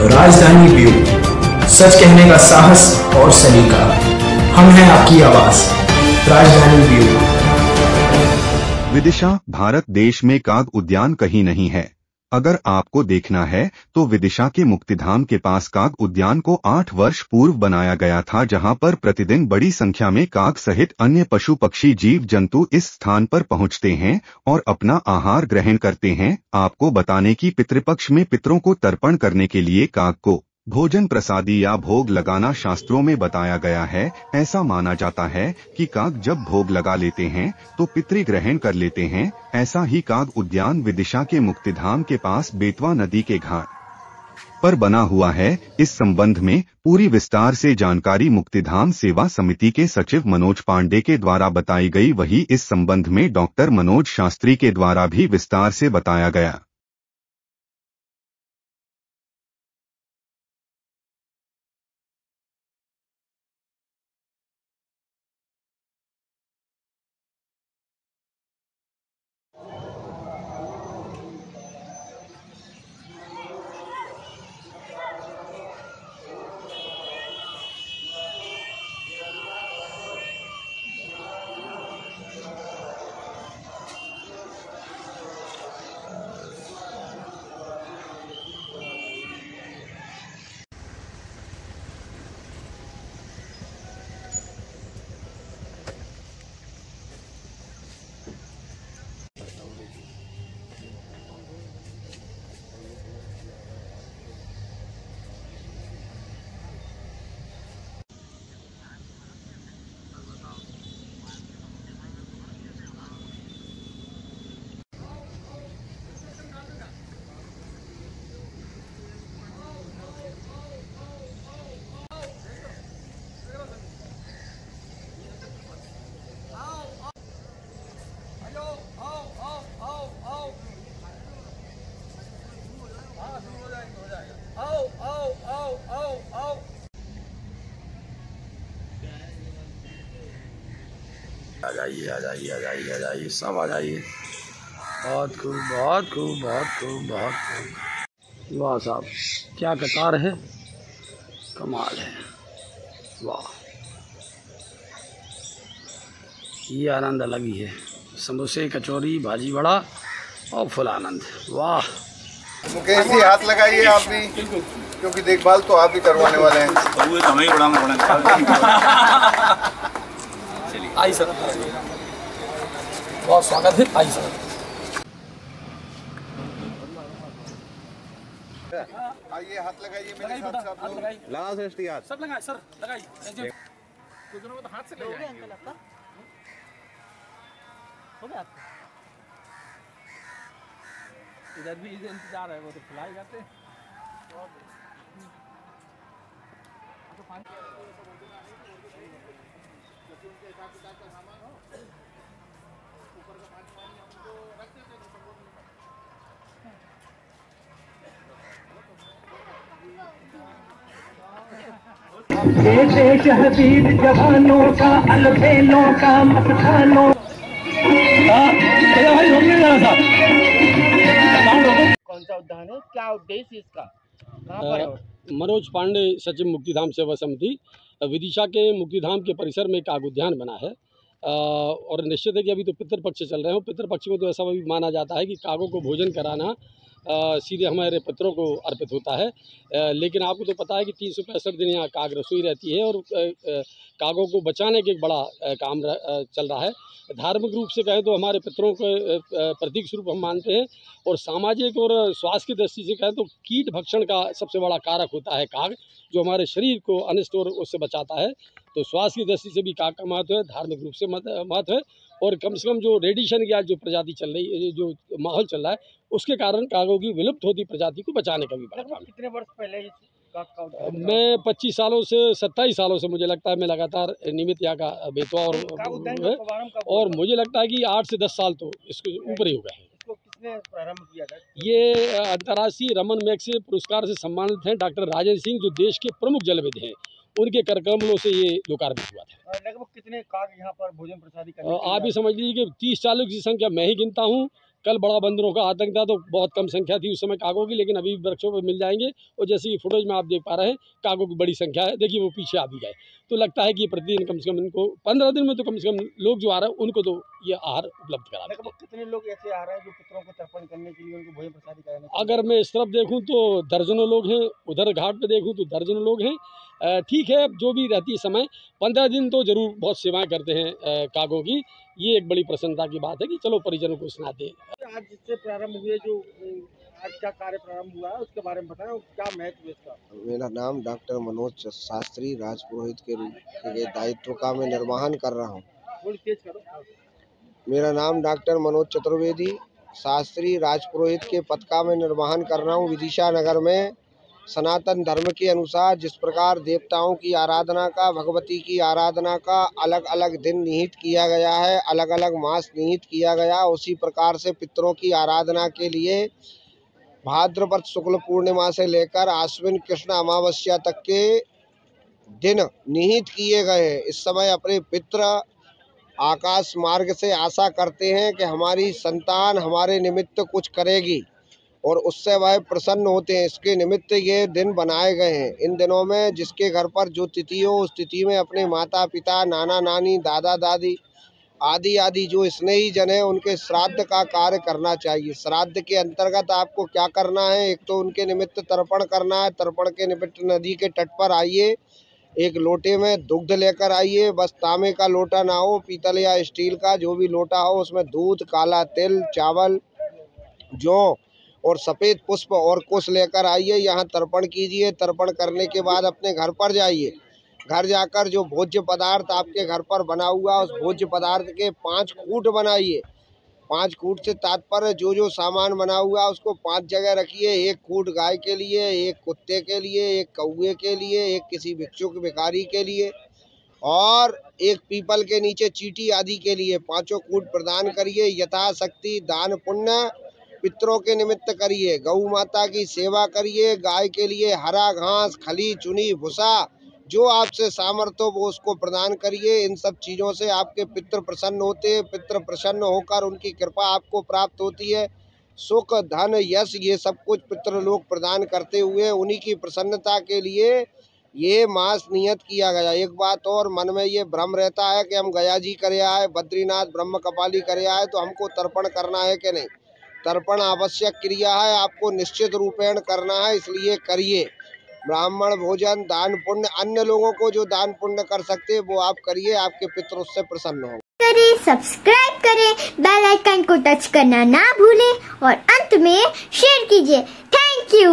राजधानी व्यू, सच कहने का साहस और सलीका। हम हैं आपकी आवाज, राजधानी व्यू। विदिशा भारत देश में काग उद्यान कहीं नहीं है। अगर आपको देखना है तो विदिशा के मुक्तिधाम के पास काग उद्यान को 8 वर्ष पूर्व बनाया गया था, जहां पर प्रतिदिन बड़ी संख्या में काग सहित अन्य पशु पक्षी जीव जंतु इस स्थान पर पहुंचते हैं और अपना आहार ग्रहण करते हैं। आपको बताने की पितृपक्ष में पितरों को तर्पण करने के लिए काग को भोजन प्रसादी या भोग लगाना शास्त्रों में बताया गया है। ऐसा माना जाता है कि काग जब भोग लगा लेते हैं तो पितृ ग्रहण कर लेते हैं। ऐसा ही काग उद्यान विदिशा के मुक्तिधाम के पास बेतवा नदी के घाट पर बना हुआ है। इस संबंध में पूरी विस्तार से जानकारी मुक्तिधाम सेवा समिति के सचिव मनोज पांडे के द्वारा बताई गई। वही इस संबंध में डॉक्टर मनोज शास्त्री के द्वारा भी विस्तार से बताया गया। आ जाइए आ जाइए आ जाइए आ जाइए, सब आ जाइए। बहुत खूब बहुत खूब बहुत खूब बहुत खूब। वाह साहब, क्या कतार है, कमाल है। वाह, ये आनंद अलग ही है। समोसे, कचौरी, भाजी बड़ा और फुल आनंद। वाह मुकेश जी, हाथ लगाइए आप भी, क्योंकि देखभाल तो आप ही करवाने वाले हैं। आई सर, बहुत स्वागत है। आई सर, आइए हाथ लगाइए मेरे साथ। सब लोग लगा सृष्टि हाथ, सब लगाए सर, लगाइए। कुछ दिनों में तो हाथ से हो गया अंकल, आपका हो गया आपका। इधर भी इंतजार है, वो तो खिलाई जाते हैं। ये देश हबीब जवानों का, अलबेलों का, मस्तानों। कौन सा उद्यान है, क्या उद्देश्य इसका, कहाँ पर है? मनोज पांडे, सचिव मुक्तिधाम सेवा समिति। विदिशा के मुक्तिधाम के परिसर में काग उद्यान बना है। और निश्चित है कि अभी तो पितृपक्ष चल रहे हो। पितृपक्ष में तो ऐसा भी माना जाता है कि कागों को भोजन कराना सीधे हमारे पितरों को अर्पित होता है। लेकिन आपको तो पता है कि 365 दिन यहाँ काग रसोई रहती है और कागों को बचाने के एक बड़ा काम चल रहा है। धार्मिक रूप से कहें तो हमारे पितरों के प्रतीक स्वरूप हम मानते हैं, और सामाजिक और स्वास्थ्य की दृष्टि से कहें तो कीट भक्षण का सबसे बड़ा कारक होता है काग, जो हमारे शरीर को अनिष्ट और उससे बचाता है। तो स्वास्थ्य की दृष्टि से भी काग का महत्व है, धार्मिक रूप से महत्व है। और कम से कम जो रेडिएशन की आज जो प्रजाति चल रही है, जो माहौल चल रहा है, उसके कारण कागों की विलुप्त होती प्रजाति को बचाने का भी बड़ा काम। कितने वर्ष पहले मैं 25 सालों से 27 सालों से मुझे लगता है मैं लगातार नियमित यहाँ का बेतवा और मुझे लगता है कि 8 से 10 साल तो इसके ऊपर ही हो गए हैं। किसने प्रारंभ किया था? ये अंतर्राष्ट्रीय रमन मैग्सेसे पुरस्कार से सम्मानित हैं डॉक्टर राजेंद्र सिंह, जो देश के प्रमुख जलविद हैं। उनके करकमलों से ये लोकार्पित हुआ था। लगभग कितने काग यहाँ पर भोजन प्रसादी करने? आप भी समझ लीजिए कि 30-40 की संख्या मैं ही गिनता हूँ। कल बड़ा बंदरों का आतंक था तो बहुत कम संख्या थी उस समय कागों की, लेकिन अभी वृक्षों पर मिल जाएंगे। और जैसे कि फुटेज में आप देख पा रहे हैं कागों की बड़ी संख्या है, देखिए वो पीछे आ भी गए। तो लगता है कि प्रतिदिन कम से कम इनको 15 दिन में तो कम से कम लोग जो आ रहे हैं उनको तो ये आहार उपलब्ध करा देते हैं। कितने लोग ऐसे आ रहे हैं जो पितरों को तर्पण करने के लिए उनको भोजन प्रसाद कराने? अगर मैं इस तरफ देखूं तो दर्जनों लोग हैं, उधर घाट पे देखूं तो दर्जनों लोग हैं। ठीक है, जो भी रहती है समय 15 दिन तो जरूर बहुत सेवाएं करते हैं कागों की। ये एक बड़ी प्रसन्नता की बात है कि चलो परिजनों को सुनाते हैं। आज जिससे प्रारंभ हुए, जो आज का कार्य प्रारंभ हुआ है उसके बारे में बताएं, क्या महत्व है इसका? मेरा नाम डॉक्टर मनोज शास्त्री राजपुरोहित के रूप के दायित्व का मैं निर्वहन कर रहा हूँ। थोड़ी तेज करो। मेरा नाम डॉक्टर मनोज चतुर्वेदी शास्त्री राजपुरोहित के पद का मैं निर्वहन कर रहा हूँ। विदिशा नगर में सनातन धर्म के अनुसार जिस प्रकार देवताओं की आराधना का, भगवती की आराधना का अलग अलग दिन निहित किया गया है, अलग अलग मास निहित किया गया, उसी प्रकार से पितरों की आराधना के लिए भाद्रपद शुक्ल पूर्णिमा से लेकर आश्विन कृष्ण अमावस्या तक के दिन निहित किए गए हैं। इस समय अपने पितृ आकाश मार्ग से आशा करते हैं कि हमारी संतान हमारे निमित्त कुछ करेगी और उससे वह प्रसन्न होते हैं। इसके निमित्त ये दिन बनाए गए हैं। इन दिनों में जिसके घर पर जो तिथि हो उस तिथि में अपने माता पिता, नाना नानी, दादा दादी आदि जो स्नेही जन है उनके श्राद्ध का कार्य करना चाहिए। श्राद्ध के अंतर्गत आपको क्या करना है, एक तो उनके निमित्त तर्पण करना है। तर्पण के निमित्त नदी के तट पर आइए, एक लोटे में दुग्ध लेकर आइए। बस तांबे का लोटा ना हो, पीतल या स्टील का जो भी लोटा हो, उसमें दूध, काला तिल, चावल, जौ और सफ़ेद पुष्प और कुश लेकर आइए। यहाँ तर्पण कीजिए। तर्पण करने के बाद अपने घर पर जाइए। घर जाकर जो भोज्य पदार्थ आपके घर पर बना हुआ उस भोज्य पदार्थ के 5 कूट बनाइए। 5 कूट से तात्पर्य जो सामान बना हुआ उसको 5 जगह रखिए। 1 कूट गाय के लिए, 1 कुत्ते के लिए, 1 कौवे के लिए, 1 किसी भिक्षुक भिखारी के लिए और 1 पीपल के नीचे चींटी आदि के लिए 5 कूट प्रदान करिए। यथाशक्ति दान पुण्य पितरों के निमित्त करिए। गौ माता की सेवा करिए। गाय के लिए हरा घास, खली, चुनी, भूसा जो आपसे सामर्थ्य हो वो उसको प्रदान करिए। इन सब चीज़ों से आपके पितृ प्रसन्न होते हैं। पितृ प्रसन्न होकर उनकी कृपा आपको प्राप्त होती है। सुख, धन, यश ये सब कुछ पितृ लोग प्रदान करते हुए उन्हीं की प्रसन्नता के लिए ये मास नियत किया गया। एक बात और मन में ये भ्रम रहता है कि हम गया जी करे आए, बद्रीनाथ ब्रह्म कपाली करे आए तो हमको तर्पण करना है कि नहीं। तर्पण आवश्यक क्रिया है, आपको निश्चित रूपेण करना है, इसलिए करिए। ब्राह्मण भोजन, दान पुण्य, अन्य लोगों को जो दान पुण्य कर सकते हैं वो आप करिए, आपके पितृ उससे प्रसन्न होंगे। करें, सब्सक्राइब करें, बेल आइकन को टच करना ना भूलें और अंत में शेयर कीजिए। Thank you.